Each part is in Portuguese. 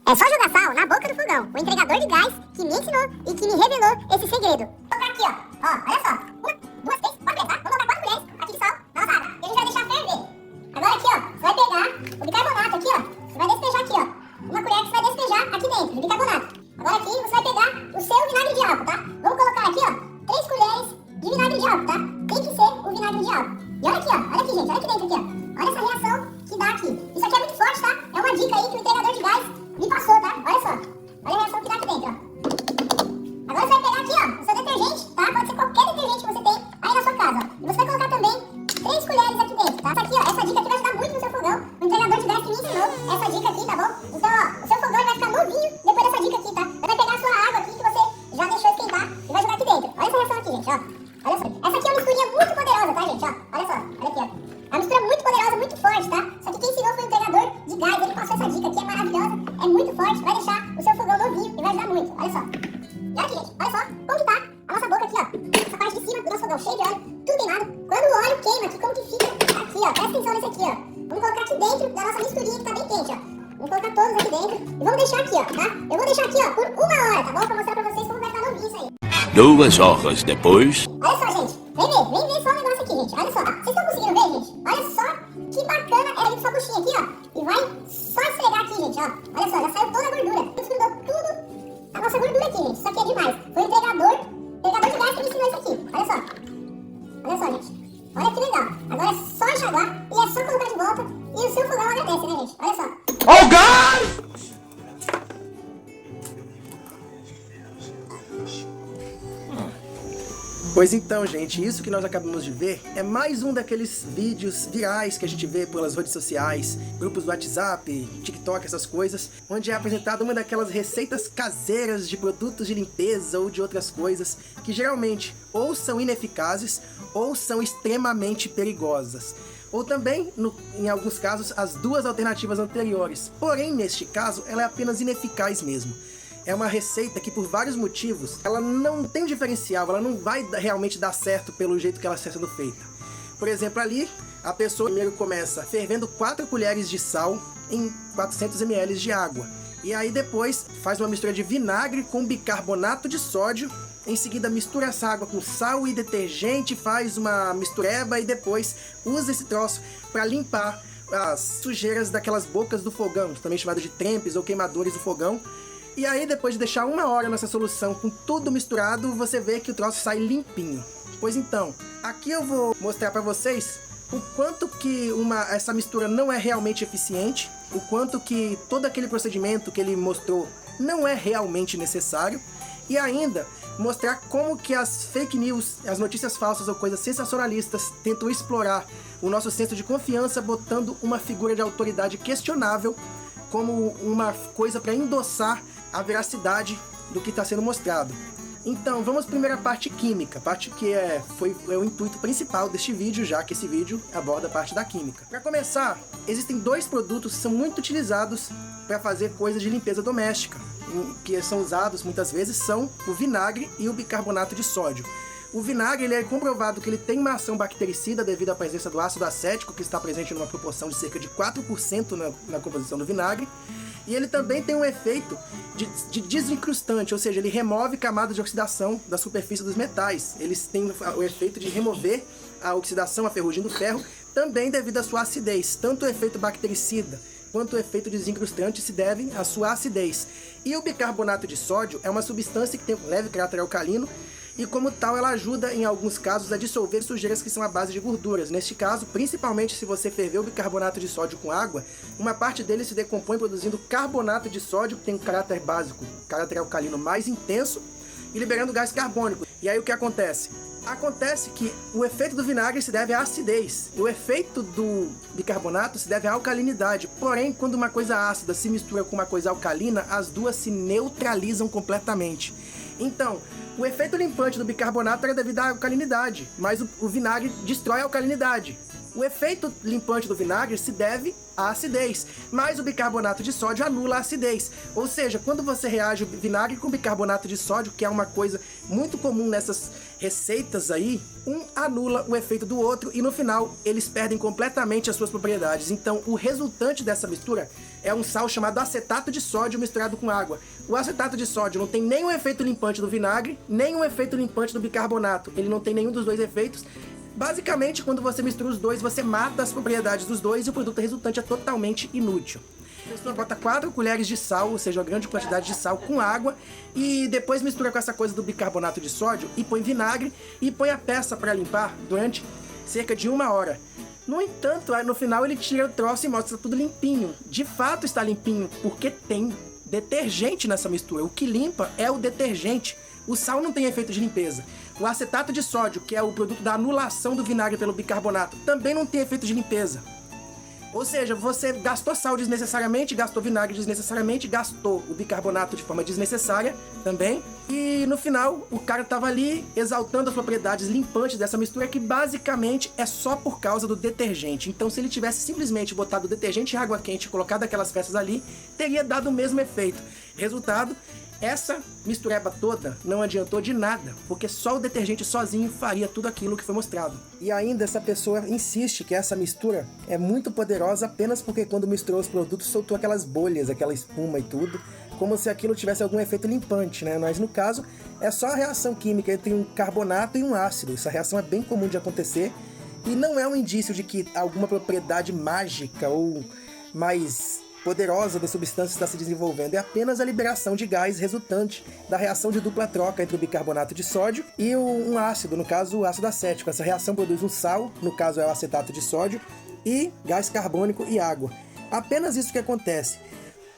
É só jogar sal na boca do fogão. O entregador de gás que me ensinou e que me revelou esse segredo. Vou colocar aqui, ó. Olha só. Uma, duas, três, pode pensar. Vamos botar 4 colheres aqui de sal na nossa água. E a gente vai deixar ferver. Agora aqui, ó, você vai pegar o bicarbonato aqui, ó. Você vai despejar aqui, ó. Uma colher que você vai despejar aqui dentro, do bicarbonato. Agora aqui você vai pegar o seu vinagre de álcool, tá? Vamos colocar aqui, ó, 3 colheres de vinagre de álcool, tá? Tem que ser o vinagre de álcool. E olha aqui, ó. Olha aqui, gente. Olha aqui dentro, aqui, ó. Olha essa reação que dá aqui. Isso aqui é muito forte, tá? É uma dica aí que o entregador de gás me passou, tá? Olha só. Olha a reação que dá aqui dentro, ó. Agora você vai pegar aqui, ó, o seu detergente, tá? Pode ser qualquer detergente que você tem aí na sua casa, ó. E você vai colocar também 3 colheres aqui dentro, tá? Essa aqui, ó, essa dica aqui vai ajudar muito no seu fogão. O entregador de gás que me ensinou essa dica aqui, tá bom? Então, ó, o seu fogão vai ficar novinho depois dessa dica aqui, tá? Você vai pegar a sua água aqui que você já deixou esquentar e vai jogar aqui dentro. Olha essa reação aqui, gente, ó. Olha só. Essa aqui é uma misturinha muito poderosa, tá, gente? Ó, olha só. Olha aqui, ó. É uma mistura muito poderosa, muito forte, tá? Só que quem ensinou foi o entregador de gás. Ele passou essa dica aqui, é maravilhosa, é muito forte, vai deixar o seu fogão novinho e vai ajudar muito. Olha só. E olha aqui, gente. Olha só como que tá a nossa boca aqui, ó. Essa parte de cima do nosso fogão, cheio de óleo, tudo queimado. Quando o óleo queima aqui, como que fica aqui, ó. Presta atenção nesse aqui, ó. Vamos colocar aqui dentro da nossa misturinha que tá bem quente, ó. Vamos colocar todos aqui dentro e vamos deixar aqui, ó, tá? Eu vou deixar aqui, ó, por 1 hora, tá bom? Pra mostrar pra vocês como vai ficar novinho isso aí. 2 horas depois. Olha só, gente. Vem ver só o negócio aqui, gente. Olha só. Vocês estão conseguindo ver, gente? Olha só que bacana é ali sua buchinha aqui, ó. E vai só esfregar aqui, gente, ó. Olha só, já saiu toda a gordura. Desgrudou tudo a nossa gordura aqui, gente. Isso aqui é demais. Foi o entregador de gás que me ensinou isso aqui. Olha só. Olha só, gente. Olha que legal. Agora é só enxaguar e é só colocar de volta. E o seu fogão agradece, né, gente? Olha só. Oh, God! Pois então, gente, isso que nós acabamos de ver é mais um daqueles vídeos virais que a gente vê pelas redes sociais, grupos do WhatsApp, TikTok, essas coisas, onde é apresentada uma daquelas receitas caseiras de produtos de limpeza ou de outras coisas que geralmente ou são ineficazes ou são extremamente perigosas. Ou também, em alguns casos, as duas alternativas anteriores. Porém, neste caso, ela é apenas ineficaz mesmo. É uma receita que, por vários motivos, ela não tem diferencial, ela não vai realmente dar certo pelo jeito que ela está sendo feita. Por exemplo, ali, a pessoa primeiro começa fervendo 4 colheres de sal em 400 ml de água. E aí depois faz uma mistura de vinagre com bicarbonato de sódio. Em seguida mistura essa água com sal e detergente, faz uma mistureba e depois usa esse troço para limpar as sujeiras daquelas bocas do fogão, também chamado de trempes ou queimadores do fogão. E aí, depois de deixar 1 hora nessa solução com tudo misturado, você vê que o troço sai limpinho. Pois então, aqui eu vou mostrar para vocês o quanto que essa mistura não é realmente eficiente, o quanto que todo aquele procedimento que ele mostrou não é realmente necessário, e ainda mostrar como que as fake news, as notícias falsas ou coisas sensacionalistas tentam explorar o nosso senso de confiança botando uma figura de autoridade questionável como uma coisa para endossar a veracidade do que está sendo mostrado. Então, vamos primeiro à parte química, parte que é o intuito principal deste vídeo, já que esse vídeo aborda a parte da química. Para começar, existem 2 produtos que são muito utilizados para fazer coisas de limpeza doméstica, que são usados muitas vezes, são o vinagre e o bicarbonato de sódio. O vinagre ele é comprovado que ele tem uma ação bactericida devido à presença do ácido acético, que está presente numa proporção de cerca de 4% na composição do vinagre. E ele também tem um efeito de desincrustante, ou seja, ele remove camadas de oxidação da superfície dos metais. Eles têm o efeito de remover a oxidação, a ferrugem do ferro, também devido à sua acidez. Tanto o efeito bactericida quanto o efeito desincrustante se devem à sua acidez. E o bicarbonato de sódio é uma substância que tem um leve caráter alcalino, e como tal ela ajuda em alguns casos a dissolver sujeiras que são à base de gorduras. Neste caso, principalmente se você ferver o bicarbonato de sódio com água, uma parte dele se decompõe produzindo carbonato de sódio, que tem um caráter básico, caráter alcalino mais intenso, e liberando gás carbônico. E aí o que acontece? Acontece que o efeito do vinagre se deve à acidez, e o efeito do bicarbonato se deve à alcalinidade. Porém, quando uma coisa ácida se mistura com uma coisa alcalina, as duas se neutralizam completamente. Então, o efeito limpante do bicarbonato era devido à alcalinidade, mas o vinagre destrói a alcalinidade. O efeito limpante do vinagre se deve à acidez, mas o bicarbonato de sódio anula a acidez. Ou seja, quando você reage o vinagre com bicarbonato de sódio, que é uma coisa muito comum nessas receitas aí, um anula o efeito do outro e no final eles perdem completamente as suas propriedades. Então o resultante dessa mistura é um sal chamado acetato de sódio misturado com água. O acetato de sódio não tem nem o efeito limpante do vinagre, nem o efeito limpante do bicarbonato. Ele não tem nenhum dos dois efeitos. Basicamente, quando você mistura os dois, você mata as propriedades dos dois e o produto resultante é totalmente inútil. A pessoa bota 4 colheres de sal, ou seja, uma grande quantidade de sal com água, e depois mistura com essa coisa do bicarbonato de sódio e põe vinagre e põe a peça para limpar durante cerca de 1 hora. No entanto, no final ele tira o troço e mostra tudo limpinho. De fato está limpinho, porque tem detergente nessa mistura. O que limpa é o detergente. O sal não tem efeito de limpeza. O acetato de sódio, que é o produto da anulação do vinagre pelo bicarbonato, também não tem efeito de limpeza. Ou seja, você gastou sal desnecessariamente, gastou vinagre desnecessariamente, gastou o bicarbonato de forma desnecessária também. E no final, o cara estava ali exaltando as propriedades limpantes dessa mistura, que basicamente é só por causa do detergente. Então, se ele tivesse simplesmente botado detergente e água quente e colocado aquelas peças ali, teria dado o mesmo efeito. Resultado, essa mistureba toda não adiantou de nada, porque só o detergente sozinho faria tudo aquilo que foi mostrado. E ainda essa pessoa insiste que essa mistura é muito poderosa apenas porque quando misturou os produtos soltou aquelas bolhas, aquela espuma e tudo, como se aquilo tivesse algum efeito limpante, né? Mas no caso é só a reação química entre um carbonato e um ácido. Essa reação é bem comum de acontecer e não é um indício de que alguma propriedade mágica ou mais poderosa da substância está se desenvolvendo. É apenas a liberação de gás resultante da reação de dupla troca entre o bicarbonato de sódio e um ácido, no caso o ácido acético. Essa reação produz um sal, no caso é o acetato de sódio, e gás carbônico e água. Apenas isso que acontece.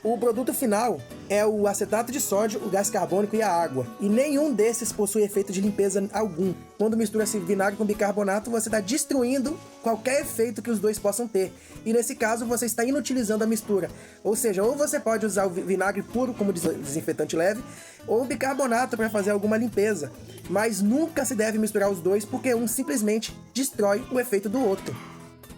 O produto final é o acetato de sódio, o gás carbônico e a água. E nenhum desses possui efeito de limpeza algum. Quando mistura esse vinagre com bicarbonato, você está destruindo qualquer efeito que os dois possam ter. E nesse caso, você está inutilizando a mistura. Ou seja, ou você pode usar o vinagre puro como desinfetante leve, ou o bicarbonato para fazer alguma limpeza. Mas nunca se deve misturar os dois, porque um simplesmente destrói o efeito do outro.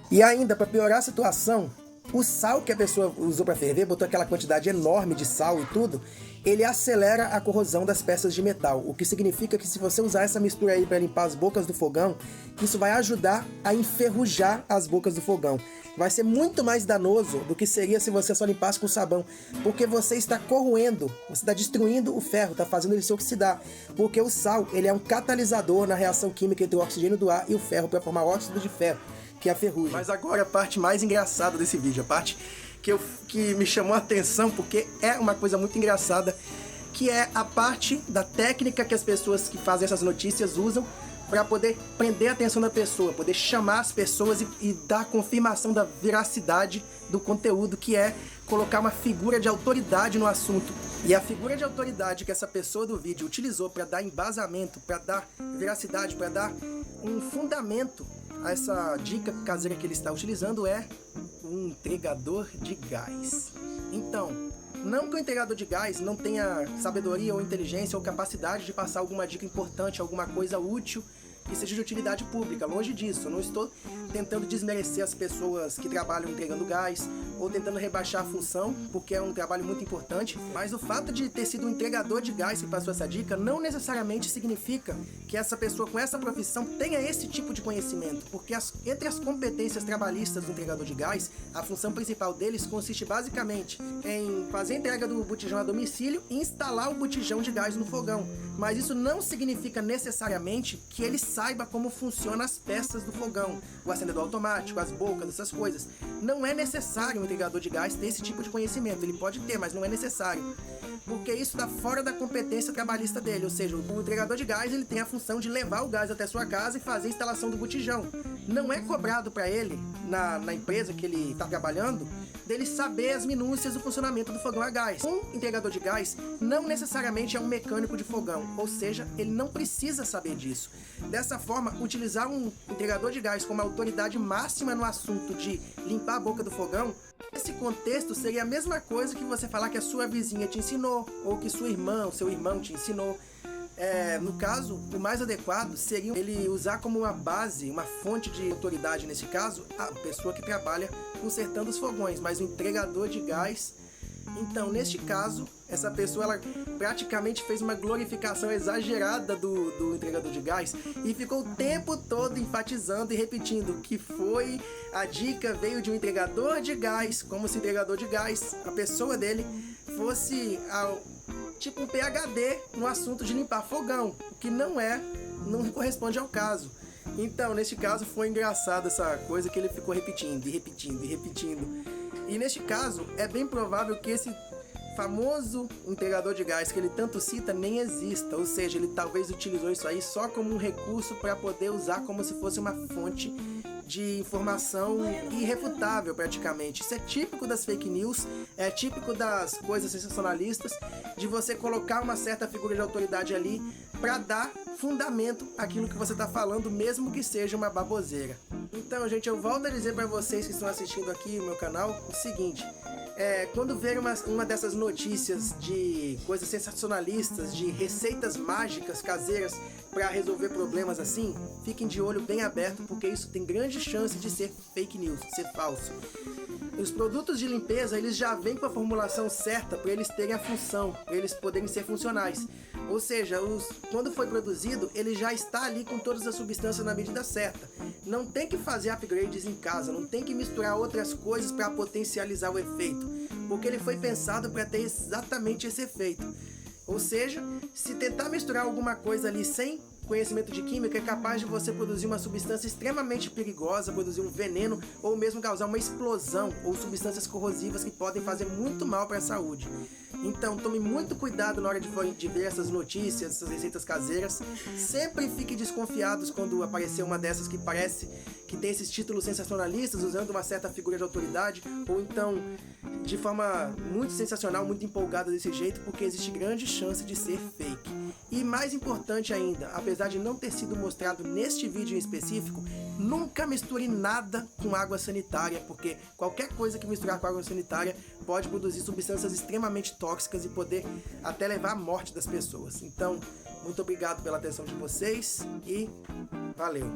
E ainda, para piorar a situação, o sal que a pessoa usou para ferver, botou aquela quantidade enorme de sal e tudo, ele acelera a corrosão das peças de metal, o que significa que se você usar essa mistura aí para limpar as bocas do fogão, isso vai ajudar a enferrujar as bocas do fogão. Vai ser muito mais danoso do que seria se você só limpasse com sabão, porque você está corroendo, você está destruindo o ferro, está fazendo ele se oxidar, porque o sal ele é um catalisador na reação química entre o oxigênio do ar e o ferro para formar óxido de ferro, que é a ferrugem. Mas agora a parte mais engraçada desse vídeo, a parte que me chamou a atenção, porque é uma coisa muito engraçada, que é a parte da técnica que as pessoas que fazem essas notícias usam para poder prender a atenção da pessoa, poder chamar as pessoas e dar confirmação da veracidade do conteúdo, que é colocar uma figura de autoridade no assunto. E a figura de autoridade que essa pessoa do vídeo utilizou para dar embasamento, para dar veracidade, para dar um fundamento a essa dica caseira que ele está utilizando é um entregador de gás. Então, não que o entregador de gás não tenha sabedoria ou inteligência ou capacidade de passar alguma dica importante, alguma coisa útil que seja de utilidade pública, longe disso. Eu não estou tentando desmerecer as pessoas que trabalham entregando gás ou tentando rebaixar a função, porque é um trabalho muito importante, mas o fato de ter sido um entregador de gás que passou essa dica não necessariamente significa que essa pessoa com essa profissão tenha esse tipo de conhecimento, porque entre as competências trabalhistas do entregador de gás, a função principal deles consiste basicamente em fazer a entrega do botijão a domicílio e instalar o botijão de gás no fogão, mas isso não significa necessariamente que ele saiba como funcionam as peças do fogão, o acendedor automático, as bocas, essas coisas. Não é necessário um entregador de gás ter esse tipo de conhecimento. Ele pode ter, mas não é necessário, porque isso está fora da competência trabalhista dele. Ou seja, o entregador de gás ele tem a função de levar o gás até sua casa e fazer a instalação do botijão. Não é cobrado para ele, na empresa que ele está trabalhando, dele saber as minúcias do funcionamento do fogão a gás. Um entregador de gás não necessariamente é um mecânico de fogão, ou seja, ele não precisa saber disso. Dessa forma, utilizar um entregador de gás como autoridade máxima no assunto de limpar a boca do fogão, nesse contexto seria a mesma coisa que você falar que a sua vizinha te ensinou, ou que sua irmã, ou seu irmão te ensinou. No caso, o mais adequado seria ele usar como uma base, uma fonte de autoridade, nesse caso, a pessoa que trabalha consertando os fogões, mas o entregador de gás. Então, neste caso, essa pessoa ela praticamente fez uma glorificação exagerada do entregador de gás e ficou o tempo todo enfatizando e repetindo que a dica veio de um entregador de gás, como se o entregador de gás, a pessoa dele, fosse tipo um PhD no assunto de limpar fogão, o que não corresponde ao caso. Então, neste caso, foi engraçado essa coisa que ele ficou repetindo e repetindo e repetindo. E neste caso, é bem provável que esse famoso entregador de gás que ele tanto cita nem exista, ou seja, ele talvez utilizou isso aí só como um recurso para poder usar como se fosse uma fonte de informação irrefutável praticamente. Isso é típico das fake news, é típico das coisas sensacionalistas, de você colocar uma certa figura de autoridade ali para dar fundamento àquilo que você está falando, mesmo que seja uma baboseira. Então, gente, eu volto a dizer para vocês que estão assistindo aqui no meu canal o seguinte: quando ver uma dessas notícias de coisas sensacionalistas, de receitas mágicas caseiras para resolver problemas assim, fiquem de olho bem aberto, porque isso tem grande chance de ser fake news, de ser falso. Os produtos de limpeza, eles já vêm com a formulação certa para eles terem a função, para eles poderem ser funcionais. Ou seja, quando foi produzido, ele já está ali com todas as substâncias na medida certa. Não tem que fazer upgrades em casa, não tem que misturar outras coisas para potencializar o efeito, porque ele foi pensado para ter exatamente esse efeito. Ou seja, se tentar misturar alguma coisa ali sem conhecimento de química, é capaz de você produzir uma substância extremamente perigosa, produzir um veneno ou mesmo causar uma explosão ou substâncias corrosivas que podem fazer muito mal para a saúde. Então, tome muito cuidado na hora de ver essas notícias, essas receitas caseiras. Sempre fique desconfiados quando aparecer uma dessas que parece que tem esses títulos sensacionalistas, usando uma certa figura de autoridade, ou então de forma muito sensacional, muito empolgada desse jeito, porque existe grande chance de ser fake. E mais importante ainda, apesar de não ter sido mostrado neste vídeo em específico, nunca misture nada com água sanitária, porque qualquer coisa que misturar com água sanitária pode produzir substâncias extremamente tóxicas e poder até levar à morte das pessoas. Então, muito obrigado pela atenção de vocês e valeu!